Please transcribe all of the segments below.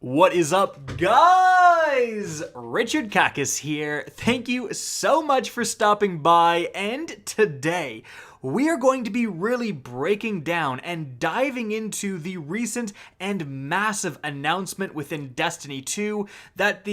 What is up, guys? Richard Kackis here. Thank you so much for stopping by, and today we are going to be really breaking down and diving into the recent and massive announcement within Destiny 2 that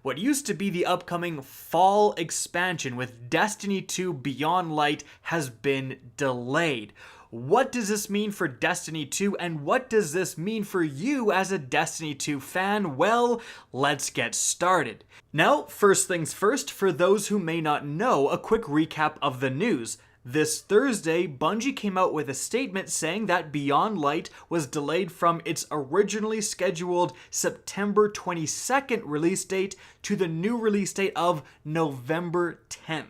what used to be the upcoming fall expansion with Destiny 2 Beyond Light has been delayed. What does this mean for Destiny 2, and what does this mean for you as a Destiny 2 fan? Well, let's get started. Now, first things first, for those who may not know, a quick recap of the news. This Thursday, Bungie came out with a statement saying that Beyond Light was delayed from its originally scheduled September 22nd release date to the new release date of November 10th.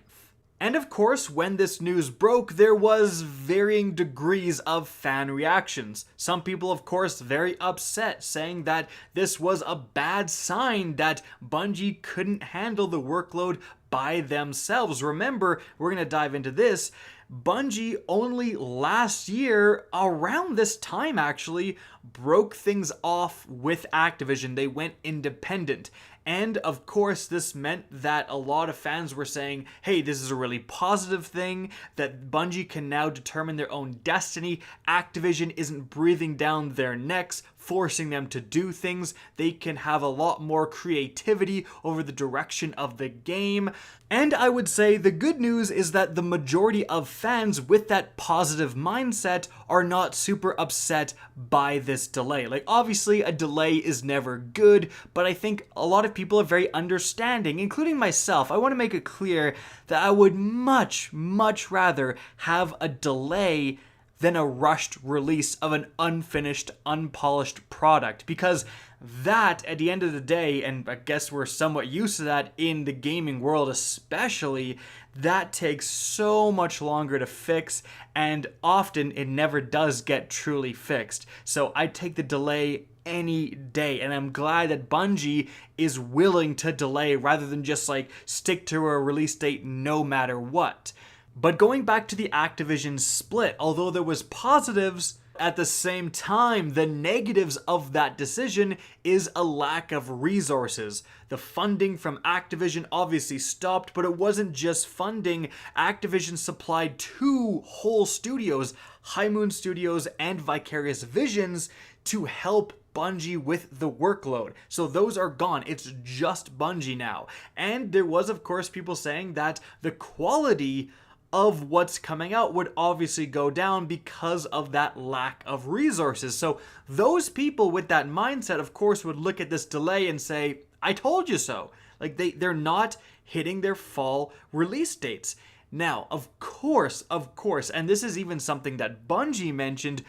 And of course, when this news broke, there was varying degrees of fan reactions. Some people, of course, very upset, saying that this was a bad sign that Bungie couldn't handle the workload by themselves. Remember, we're going to dive into this. Bungie only last year, around this time actually, broke things off with Activision. They went independent. And of course, this meant that a lot of fans were saying, hey, this is a really positive thing, that Bungie can now determine their own destiny. Activision isn't breathing down their necks, forcing them to do things. They can have a lot more creativity over the direction of the game. And I would say the good news is that the majority of fans with that positive mindset are not super upset by this delay. Like, obviously, a delay is never good, but I think a lot of people are very understanding, including myself. I want to make it clear that I would much rather have a delay than a rushed release of an unfinished, unpolished product, because that, at the end of the day, and I guess we're somewhat used to that in the gaming world especially, that takes so much longer to fix, and often it never does get truly fixed. So I take the delay any day, and I'm glad that Bungie is willing to delay rather than just stick to a release date no matter what. But going back to the Activision split, although there was positives, at the same time, the negatives of that decision is a lack of resources. The funding from Activision obviously stopped, but it wasn't just funding. Activision supplied two whole studios, High Moon Studios and Vicarious Visions, to help Bungie with the workload. So those are gone. It's just Bungie now. And there was, of course, people saying that the quality of what's coming out would obviously go down because of that lack of resources. So those people with that mindset, of course, would look at this delay and say, I told you so. Like, they're not hitting their fall release dates. Now, of course, and this is even something that Bungie mentioned,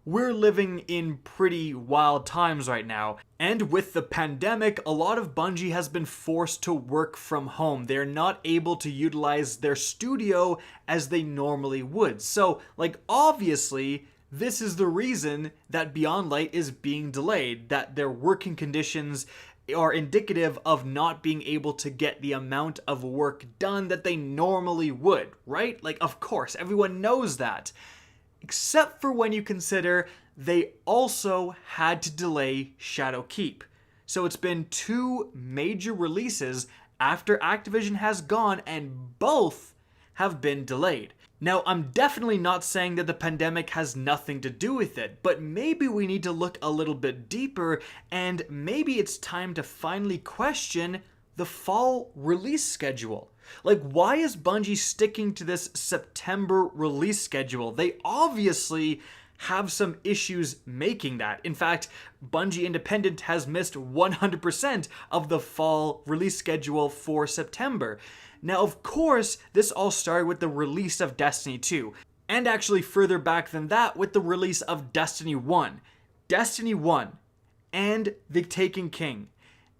we're living in pretty wild times right now. And with the pandemic, a lot of Bungie has been forced to work from home. They're not able to utilize their studio as they normally would. So, obviously, this is the reason that Beyond Light is being delayed, that their working conditions are indicative of not being able to get the amount of work done that they normally would, right? Of course, everyone knows that. Except for when you consider they also had to delay Shadowkeep. So it's been two major releases after Activision has gone, and both have been delayed. Now, I'm definitely not saying that the pandemic has nothing to do with it, but maybe we need to look a little bit deeper, and maybe it's time to finally question the fall release schedule. Why is Bungie sticking to this September release schedule? They obviously have some issues making that. In fact, Bungie Independent has missed 100% of the fall release schedule for September. Now, of course, this all started with the release of Destiny 2, and actually further back than that with the release of Destiny 1. Destiny 1, and The Taken King,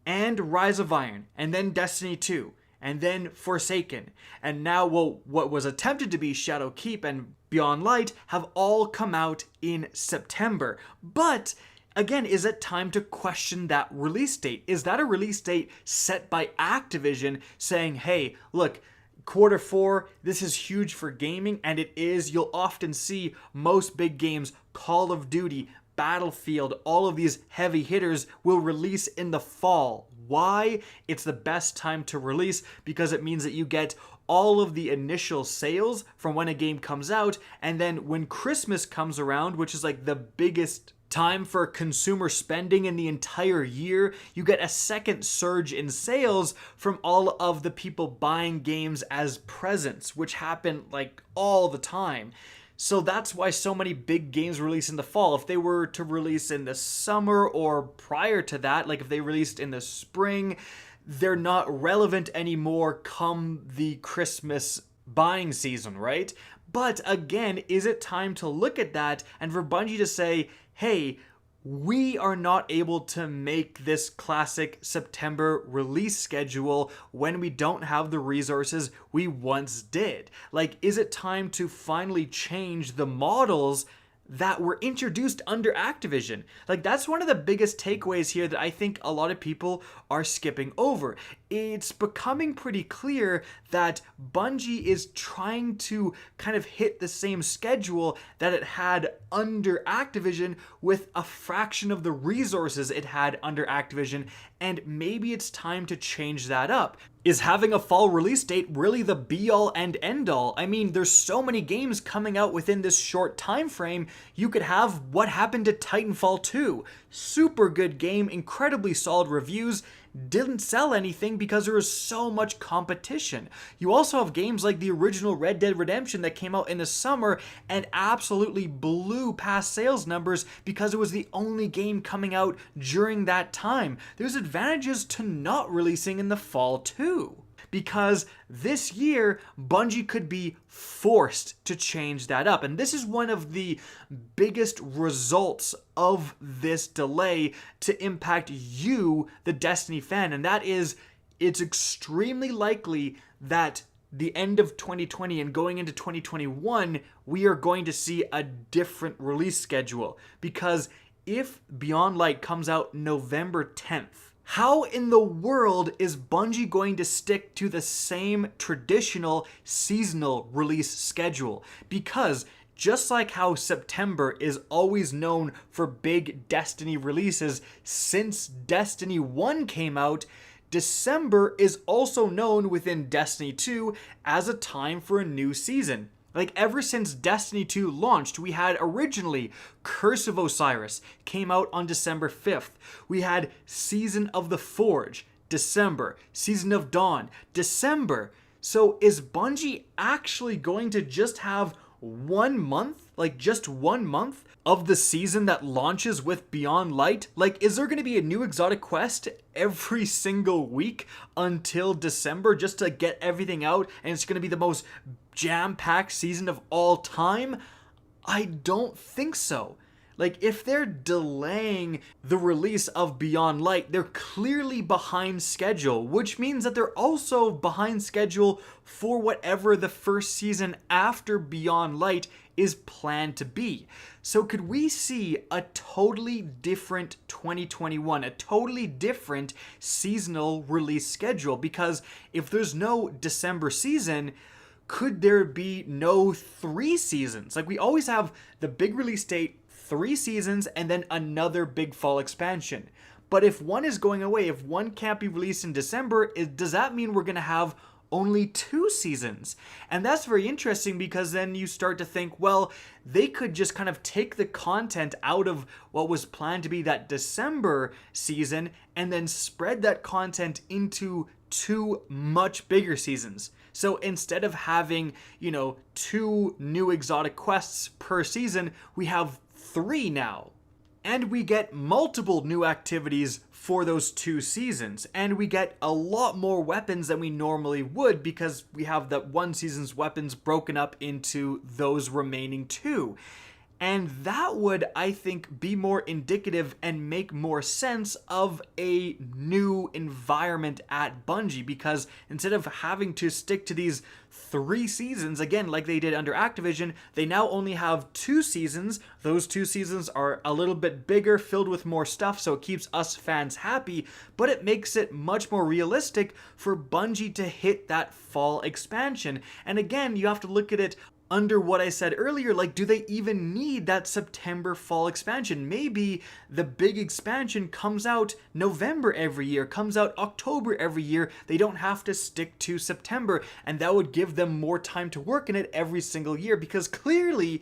and Rise of Iron, and then Destiny 2, and then Forsaken, and now what was attempted to be Shadowkeep and Beyond Light have all come out in September. But again, is it time to question that release date? Is that a release date set by Activision saying, hey, look, Q4, this is huge for gaming, and it is. You'll often see most big games, Call of Duty, Battlefield, all of these heavy hitters will release in the fall. Why? It's the best time to release because it means that you get all of the initial sales from when a game comes out, and then when Christmas comes around, which is like the biggest time for consumer spending in the entire year, you get a second surge in sales from all of the people buying games as presents, which happen like all the time. So that's why so many big games release in the fall. If they were to release in the summer or prior to that, like if they released in the spring, they're not relevant anymore come the Christmas buying season, right? But again, is it time to look at that and for Bungie to say, hey, we are not able to make this classic September release schedule when we don't have the resources we once did? Like, is it time to finally change the models that were introduced under Activision? Like, that's one of the biggest takeaways here that I think a lot of people are skipping over. It's becoming pretty clear that Bungie is trying to kind of hit the same schedule that it had under Activision with a fraction of the resources it had under Activision, and maybe it's time to change that up. Is having a fall release date really the be-all and end-all? I mean, there's so many games coming out within this short time frame. You could have what happened to Titanfall 2. Super good game, incredibly solid reviews, didn't sell anything because there was so much competition. You also have games like the original Red Dead Redemption that came out in the summer and absolutely blew past sales numbers because it was the only game coming out during that time. There's advantages to not releasing in the fall too, because this year Bungie could be forced to change that up. And this is one of the biggest results of this delay to impact you, the Destiny fan, and that is it's extremely likely that the end of 2020 and going into 2021, we are going to see a different release schedule. Because if Beyond Light comes out November 10th, how in the world is Bungie going to stick to the same traditional seasonal release schedule? Because just like how September is always known for big Destiny releases since Destiny 1 came out, December is also known within Destiny 2 as a time for a new season. Like, ever since Destiny 2 launched, we had originally Curse of Osiris, came out on December 5th. We had Season of the Forge, December. Season of Dawn, December. So is Bungie actually going to just have 1 month, like just 1 month of the season that launches with Beyond Light? Like, is there going to be a new exotic quest every single week until December just to get everything out and it's going to be the most jam-packed season of all time? I don't think so. Like, if they're delaying the release of Beyond Light, they're clearly behind schedule, which means that they're also behind schedule for whatever the first season after Beyond Light is planned to be. So could we see a totally different 2021, a totally different seasonal release schedule? Because if there's no December season, could there be no 3 seasons? Like, we always have the big release date, 3 seasons, and then another big fall expansion. But if one is going away, if one can't be released in December, does that mean we're going to have only 2 seasons? And that's very interesting, because then you start to think, well, they could just kind of take the content out of what was planned to be that December season and then spread that content into 2 much bigger seasons. So instead of having, 2 new exotic quests per season, we have 3 now. And we get multiple new activities for those 2 seasons. And we get a lot more weapons than we normally would, because we have that one season's weapons broken up into those remaining 2. And that would, I think, be more indicative and make more sense of a new environment at Bungie, because instead of having to stick to these 3 seasons, again, like they did under Activision, they now only have 2 seasons. Those 2 seasons are a little bit bigger, filled with more stuff, so it keeps us fans happy, but it makes it much more realistic for Bungie to hit that fall expansion. And again, you have to look at it under what I said earlier, like, do they even need that September fall expansion? Maybe the big expansion comes out November every year, comes out October every year. They don't have to stick to September, and that would give them more time to work in it every single year, because clearly,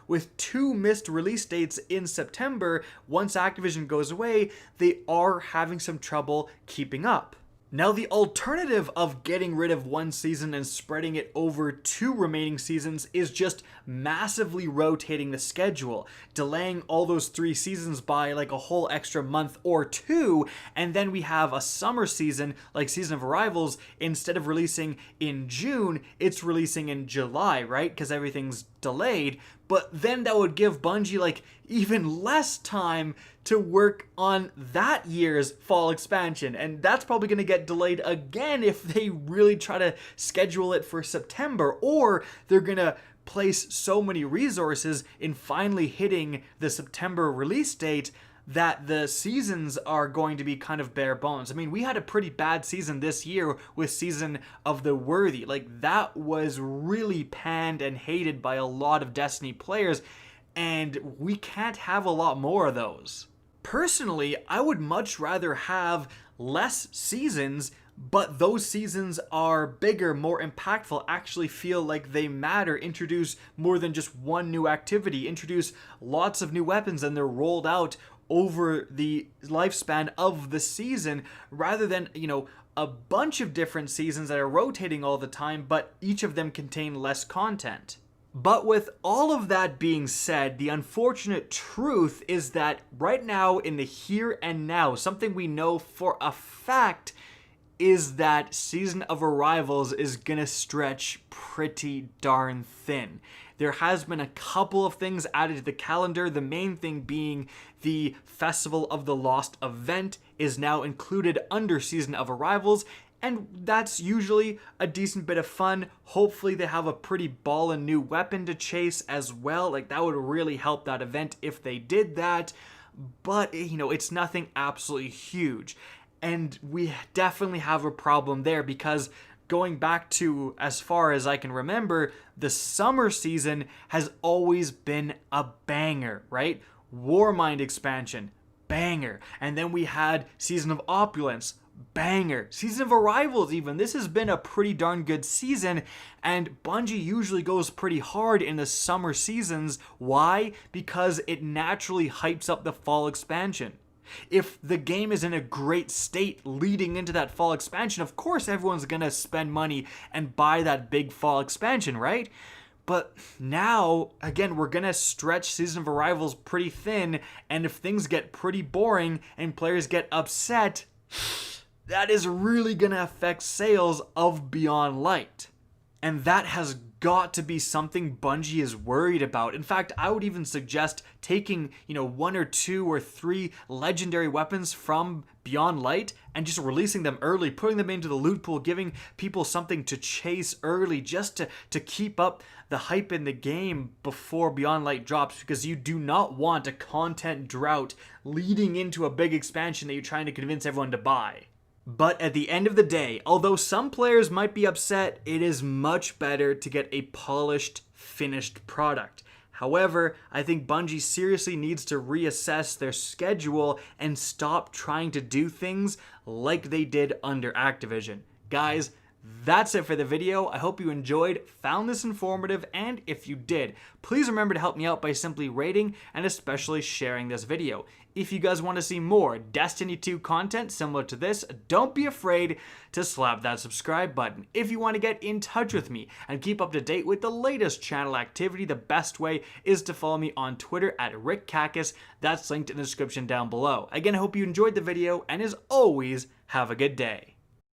with 2 missed release dates in September, once Activision goes away, they are having some trouble keeping up. Now, the alternative of getting rid of 1 season and spreading it over 2 remaining seasons is just massively rotating the schedule, delaying all those 3 seasons by like a whole extra month or 2, and then we have a summer season, like Season of Arrivals. Instead of releasing in June, it's releasing in July, right? Because everything's delayed. But then that would give Bungie like even less time to work on that year's fall expansion, and that's probably going to get delayed again if they really try to schedule it for September, or they're going to place so many resources in finally hitting the September release date that the seasons are going to be kind of bare bones. I mean, we had a pretty bad season this year with Season of the Worthy. Like, that was really panned and hated by a lot of Destiny players, and we can't have a lot more of those. Personally, I would much rather have less seasons, but those seasons are bigger, more impactful, actually feel like they matter, introduce more than just one new activity, introduce lots of new weapons, and they're rolled out over the lifespan of the season, rather than, a bunch of different seasons that are rotating all the time, but each of them contain less content. But with all of that being said, the unfortunate truth is that right now, in the here and now, something we know for a fact is that Season of Arrivals is gonna stretch pretty darn thin. There has been a couple of things added to the calendar, the main thing being the Festival of the Lost event is now included under Season of Arrivals, and that's usually a decent bit of fun. Hopefully they have a pretty ballin' new weapon to chase as well. Like, that would really help that event if they did that, but it's nothing absolutely huge. And we definitely have a problem there, because going back to as far as I can remember, the summer season has always been a banger, right? Warmind expansion, banger. And then we had Season of Opulence, banger. Season of Arrivals even. This has been a pretty darn good season, and Bungie usually goes pretty hard in the summer seasons. Why? Because it naturally hypes up the fall expansion. If the game is in a great state leading into that fall expansion, of course everyone's gonna spend money and buy that big fall expansion, right? But now, again, we're gonna stretch Season of Arrivals pretty thin, and if things get pretty boring and players get upset, that is really gonna affect sales of Beyond Light. And that has got to be something Bungie is worried about. In fact, I would even suggest taking, 1 or 2 or 3 legendary weapons from Beyond Light and just releasing them early, putting them into the loot pool, giving people something to chase early, just to keep up the hype in the game before Beyond Light drops, because you do not want a content drought leading into a big expansion that you're trying to convince everyone to buy. But at the end of the day, although some players might be upset, it is much better to get a polished, finished product. However, I think Bungie seriously needs to reassess their schedule and stop trying to do things like they did under Activision. Guys, that's it for the video. I hope you enjoyed, found this informative, and if you did, please remember to help me out by simply rating and especially sharing this video. If you guys want to see more Destiny 2 content similar to this, don't be afraid to slap that subscribe button. If you want to get in touch with me and keep up to date with the latest channel activity, the best way is to follow me on Twitter at RickKackis. That's linked in the description down below. Again, I hope you enjoyed the video, and as always, have a good day.